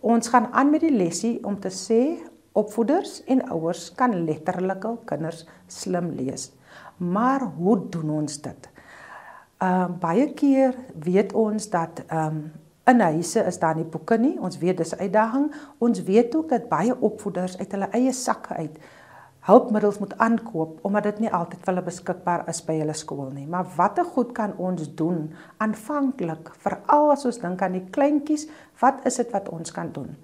Ons gaan aan met die lesie om te sê, opvoeders en ouers kan letterlik hul kinders slim lees. Maar hoe doen ons dit? Baie keer weet ons dat in huise is daar nie boeke nie, ons weet dis 'n uitdaging, ons weet ook dat baie opvoeders uit hulle eie sakke uit hulpmiddels moet aankoop, omdat dit nie altyd vir hulle beskikbaar is by hulle skool nie. Maar watter goed kan ons doen aanvanklik, veral as ons dink aan die kleintjies, wat is dit wat ons kan doen?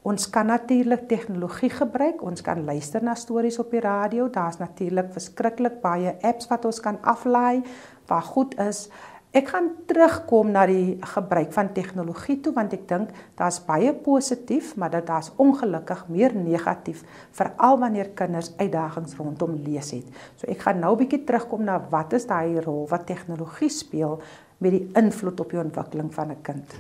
Ons kan natuurlik tegnologie gebruik, ons kan luister na stories op die radio, daar's natuurlik verskriklik baie apps wat ons kan aflaai, wat goed is. Ek gaan terugkom na die gebruik van tegnologie toe, want ek dink daar's baie positief, maar dat daar's ongelukkig meer negatief, veral wanneer kinders uitdagings rondom lees het. So ek gaan nou 'n bietjie terugkom na wat is daai rol wat tegnologie speel met die invloed op die ontwikkeling van 'n kind.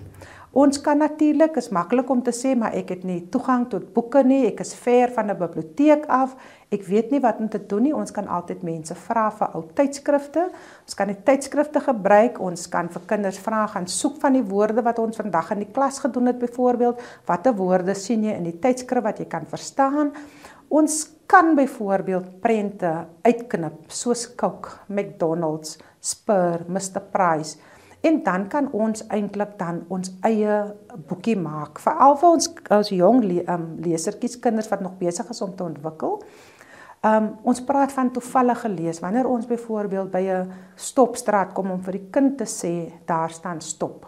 Ons kan natuurlik, is maklik om te sê, maar ek het nie toegang tot boeke nie, ek is ver van 'n biblioteek af, ek weet nie wat om te doen nie, ons kan altyd mense vra vir ou tydskrifte, ons kan die tydskrifte gebruik, ons kan vir kinders vra, gaan soek van die woorde wat ons vandag in die klas gedoen het byvoorbeeld, watter woorde sien jy in die tydskrif wat jy kan verstaan. Ons kan byvoorbeeld prente uitknip, soos Coke, McDonald's, Spur, Mr. Price, en dan kan ons eintlik dan ons eie boekie maak, veral vir ons jong lesertjies, kinders wat nog besig is om te ontwikkel. Ons praat van toevallige lees, wanneer ons byvoorbeeld by 'n stopstraat kom om vir die kind te sê, daar staan stop.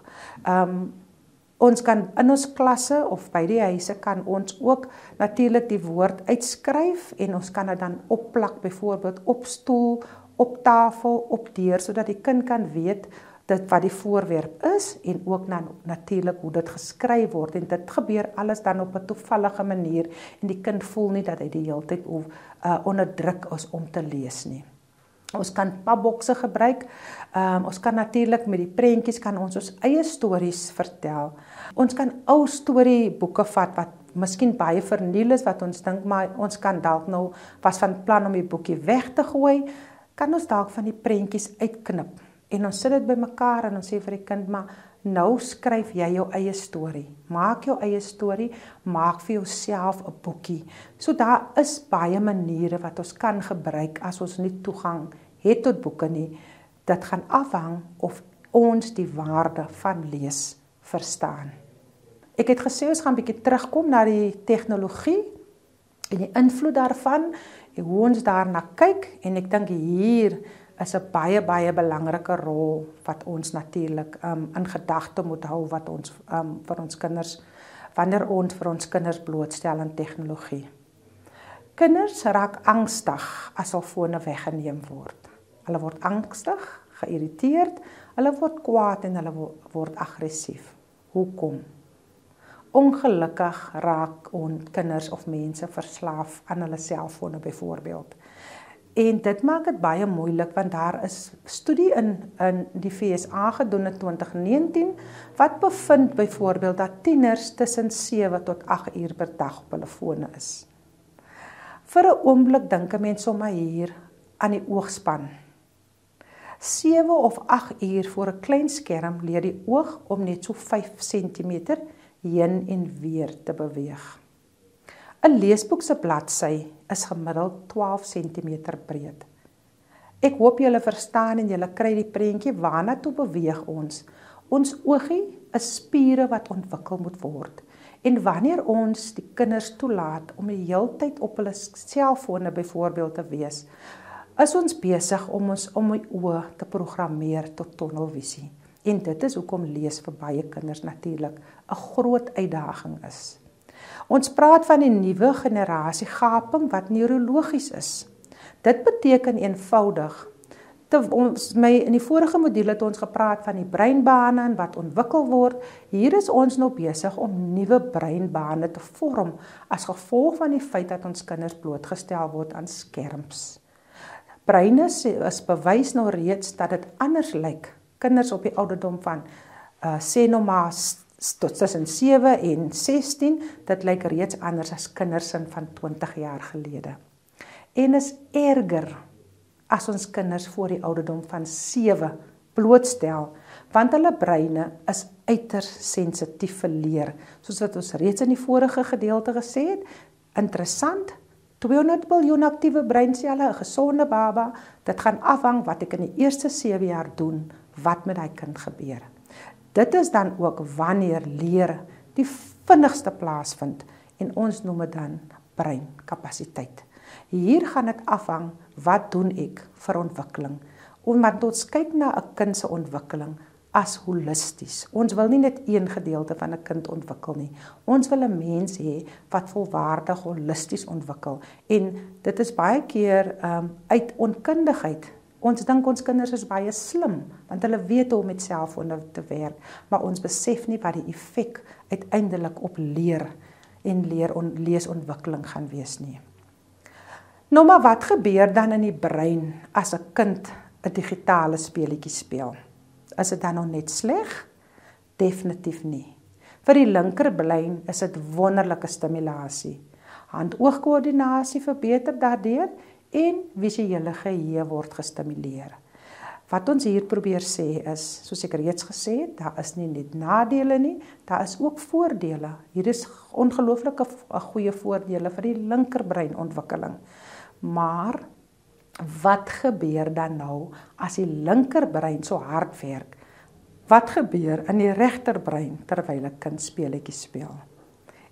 Ons kan in ons klasse of by die huise kan ons ook natuurlik die woord uitskryf en ons kan dit dan opplak, byvoorbeeld op stoel, op tafel, op deur, sodat die kind kan weet dit wat die voorwerp is en ook natuurlik hoe dit geskryf word, en dit gebeur alles dan op 'n toevallige manier en die kind voel nie dat hy die hele tyd onder druk is om te lees nie. Ons kan papbokse gebruik, ons kan natuurlik met die prentjies kan ons eie stories vertel. Ons kan ou storieboeke vat wat miskien baie verniel is, wat ons dink, maar ons kan dalk nou was van plan om die boekie weg te gooi, kan ons dalk van die prentjies uitknip. En ons sit dit bymekaar en ons sê vir die kind, maar nou skryf jy jou eie storie. Maak jou eie storie, maak vir jouself 'n boekie. So daar is baie maniere wat ons kan gebruik as ons nie toegang het tot boeke nie. Dit gaan afhang of ons die waarde van lees verstaan. Ek het gesê ons gaan 'n bietjie terugkom na die tegnologie en die invloed daarvan en hoe ons daarna kyk, en ek dink hier is 'n baie belangrike rol wat ons natuurlik in gedagte moet hou wat ons vir ons kinders, wanneer ons vir ons kinders blootstel aan tegnologie. Kinders raak angstig as hul fone weggeneem word. Hulle word angstig, geïrriteerd, hulle word kwaad en hulle word aggressief. Hoekom? Ongelukkig raak ons kinders of mense verslaaf aan hulle selfone byvoorbeeld. En dit maak dit baie moeilik, want daar is studie in die VSA gedoen in 2019 wat bevind byvoorbeeld dat tieners tussen 7 tot 8 uur per dag op hulle fone is. Vir 'n oomblik dink 'n mens sommer hier aan die oogspan. 7 of 8 uur voor 'n klein skerm leer die oog om net so 5 cm heen en weer te beweeg. 'n Leesboek se bladsy is gemiddeld 12 cm breed. Ek hoop julle verstaan en julle kry die prentjie waarna toe beweeg ons. Ons oogie is spiere wat ontwikkel moet word. En wanneer ons die kinders toelaat om die hele tyd op hulle selfone byvoorbeeld te wees, is ons besig om die oë te programmeer tot tunnelvisie. En dit is hoekom lees vir baie kinders natuurlik 'n groot uitdaging is. Ons praat van die nuwe generasie gaping wat neurologies is. Dit beteken eenvoudig, in die vorige module het ons gepraat van die breinbane en wat ontwikkel word. Hier is ons nou besig om nuwe breinbane te vorm as gevolg van die feit dat ons kinders blootgestel word aan skerms. Breine is bewys nou reeds dat dit anders lyk. Kinders op die ouderdom van sê nou maar tot tussen 7 en 16, dit lyk reeds anders as kinders van 20 jaar gelede. En is erger as ons kinders voor die ouderdom van 7 blootstel, want hulle breine is uiters sensitief vir leer. Soos wat ons reeds in die vorige gedeelte gesê het, interessant, 200 biljoen aktiewe breinselle, 'n gesonde baba, dit gaan afhang wat ek in die eerste 7 jaar doen, wat met daai kind gebeur. Dit is dan ook wanneer leer die vinnigste plaasvind en ons noem dit dan breinkapasiteit. Hier gaan dit afhang, wat doen ek vir ontwikkeling? Want ons kyk na 'n kind se ontwikkeling as holisties. Ons wil nie net een gedeelte van 'n kind ontwikkel nie. Ons wil 'n mens hê wat volwaardig holisties ontwikkel. En dit is baie keer uit onkundigheid. Ons dink ons kinders is baie slim, want hulle weet hoe om met selfone te werk, maar ons besef nie wat die effek uiteindelik op leer en leesontwikkeling gaan wees nie. Nou maar wat gebeur dan in die brein as 'n kind 'n digitale speletjie speel? Is dit dan nog net sleg? Definitief nie. Vir die linkerbrein is dit wonderlike stimulasie. Hand-oog-koördinasie verbeter daardeur en visuele geheue word gestimuleer. Wat ons hier probeer sê is, soos ek reeds gesê het, daar is nie net nadele nie, daar is ook voordele. Hier is ongelooflike goeie voordele vir die linkerbreinontwikkeling. Maar wat gebeur dan nou as die linkerbrein so hard werk? Wat gebeur in die regterbrein terwyl 'n kind speletjies speel?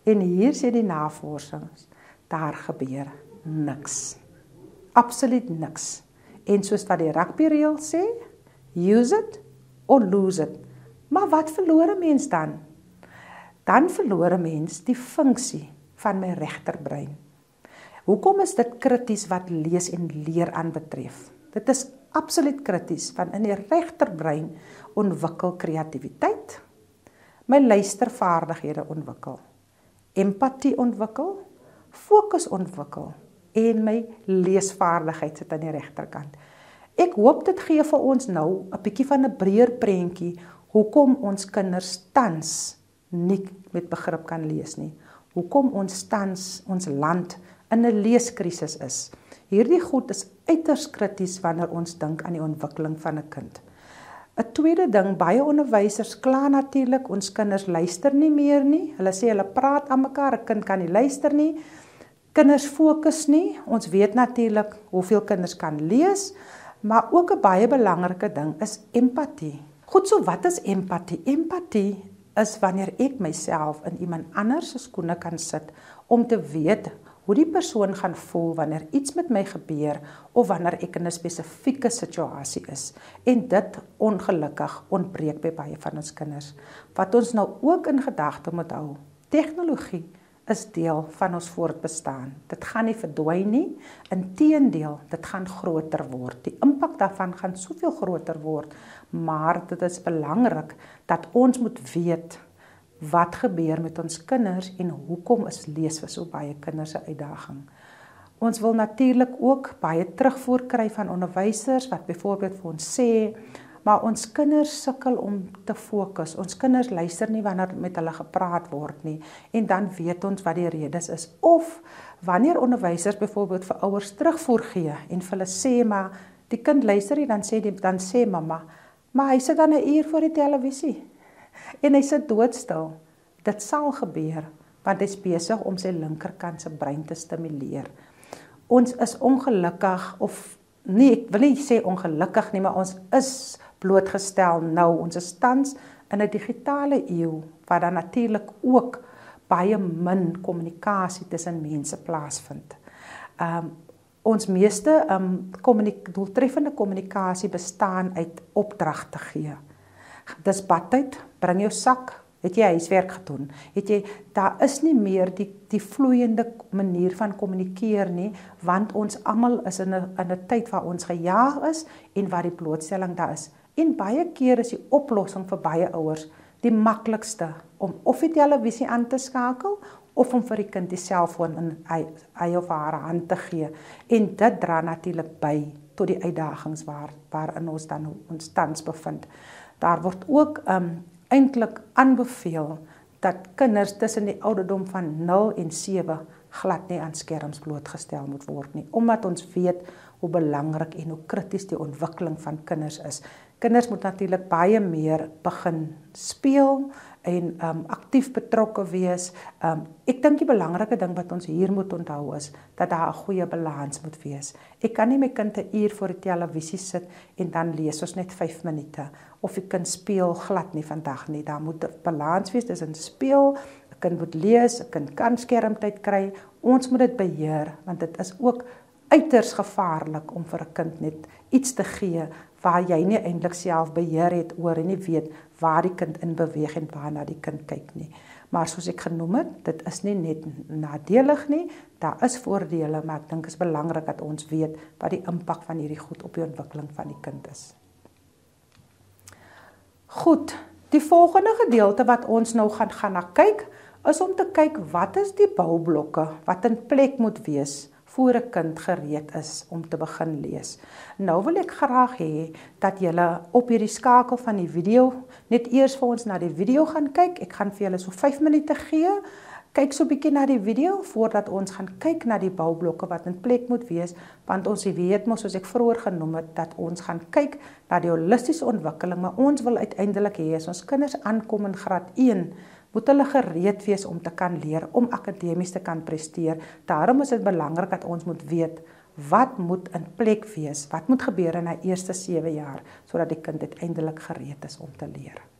En hier sê die navorsings, daar gebeur niks. Absoluut niks. En soos wat die rugbyreël sê, use it or lose it. Maar wat verloor 'n mens dan? Dan verloor 'n mens die funksie van my regterbrein. Hoekom is dit krities wat lees en leer aanbetref? Dit is absoluut krities, want in die regterbrein ontwikkel kreatiwiteit, my luistervaardighede ontwikkel, empatie ontwikkel, fokus ontwikkel en my leesvaardigheid sit aan die regterkant. Ek hoop dit gee vir ons nou 'n bietjie van 'n breër prentjie hoekom ons kinders tans nie met begrip kan lees nie. Hoekom ons tans ons land in 'n leeskrisis is. Hierdie goed is uiters krities wanneer ons dink aan die ontwikkeling van 'n kind. 'n Tweede ding, baie onderwysers kla natuurlik, ons kinders luister nie meer nie. Hulle sê hulle praat aan mekaar, 'n kind kan nie luister nie. Kinders fokus nie. Ons weet natuurlik hoeveel kinders kan lees, maar ook 'n baie belangrike ding is empatie. Goed, so wat is empatie? Empatie is wanneer ek myself in iemand anders se skoene kan sit om te weet hoe die persoon gaan voel wanneer iets met my gebeur of wanneer ek in 'n spesifieke situasie is. En dit ongelukkig ontbreek by baie van ons kinders. Wat ons nou ook in gedagte moet hou, tegnologie is deel van ons voortbestaan. Dit gaan nie verdwyn nie, inteendeel, dit gaan groter word. Die impak daarvan gaan soveel groter word, maar dit is belangrik dat ons moet weet wat gebeur met ons kinders en hoekom is lees vir so baie kinders 'n uitdaging. Ons wil natuurlik ook baie terugvoer kry van onderwysers wat byvoorbeeld vir ons sê, maar ons kinders sukkel om te fokus. Ons kinders luister nie wanneer met hulle gepraat word nie en dan weet ons wat die redes is. Of wanneer onderwysers byvoorbeeld vir ouers terugvoer gee en vir hulle sê, maar die kind luister nie, dan sê mamma, maar hy sit dan 'n uur voor die televisie. En hy sit doodstil. Dit sal gebeur, want hy is besig om sy linkerkant se brein te stimuleer. Ons is ongelukkig, of nee, ek wil nie sê ongelukkig nie, maar ons is blootgestel nou. Ons is tans in 'n digitale eeu, waar dan natuurlik ook baie min kommunikasie tussen mense plaasvind. Ons meeste doeltreffende kommunikasie bestaan uit opdragte gee. Dis badtyd, bring jou sak, het jy huiswerk gedoen, daar is nie meer die vloeiende manier van kommunikeer nie, want ons almal is in 'n tyd waar ons gejaag is en waar die blootstelling daar is. En baie keer is die oplossing vir baie ouers die maklikste om of die televisie aan te skakel of om vir die kind die selfoon in hy of haar hand te gee. En dit dra natuurlik by tot die uitdagings waarin ons dan ons tans bevind. Daar word ook eintlik aanbeveel dat kinders tussen die ouderdom van 0 en 7 glad nie aan skerms blootgestel moet word nie, omdat ons weet hoe belangrik en hoe krities die ontwikkeling van kinders is. Kinders moet natuurlik baie meer begin speel en aktief betrokke wees. Ek dink die belangrike ding wat ons hier moet onthou is dat daar 'n goeie balans moet wees. Ek kan nie my kind 'n uur voor die televisie sit en dan lees ons net 5 minute of die kind speel glad nie vandag nie. Daar moet 'n balans wees tussen speel, 'n kind moet lees, 'n kind kan skermtyd kry. Ons moet dit beheer want dit is ook uiters gevaarlik om vir 'n kind net iets te gee waar jy nie eintlik self beheer het oor en nie weet waar die kind in beweeg en waarna die kind kyk nie. Maar soos ek genoem het, dit is nie net nadelig nie, daar is voordele, maar ek dink is belangrik dat ons weet wat die impak van hierdie goed op die ontwikkeling van die kind is. Goed, die volgende gedeelte wat ons nou gaan na kyk, is om te kyk wat is die boublokke wat in plek moet wees voor 'n kind gereed is om te begin lees. Nou wil ek graag hê dat julle op hierdie skakel van die video net eers vir ons na die video gaan kyk. Ek gaan vir julle so 5 minute gee. Kyk so 'n bietjie na die video voordat ons gaan kyk na die boublokke wat in plek moet wees, want ons weet mos soos ek vroeër genoem het dat ons gaan kyk na die holistiese ontwikkeling, maar ons wil uiteindelik hê as ons kinders aankom in graad 1 moet hulle gereed wees om te kan leer, om akademies te kan presteer. Daarom is dit belangrik dat ons moet weet wat moet in plek wees, wat moet gebeur in die eerste 7 jaar, sodat die kind uiteindelik gereed is om te leer.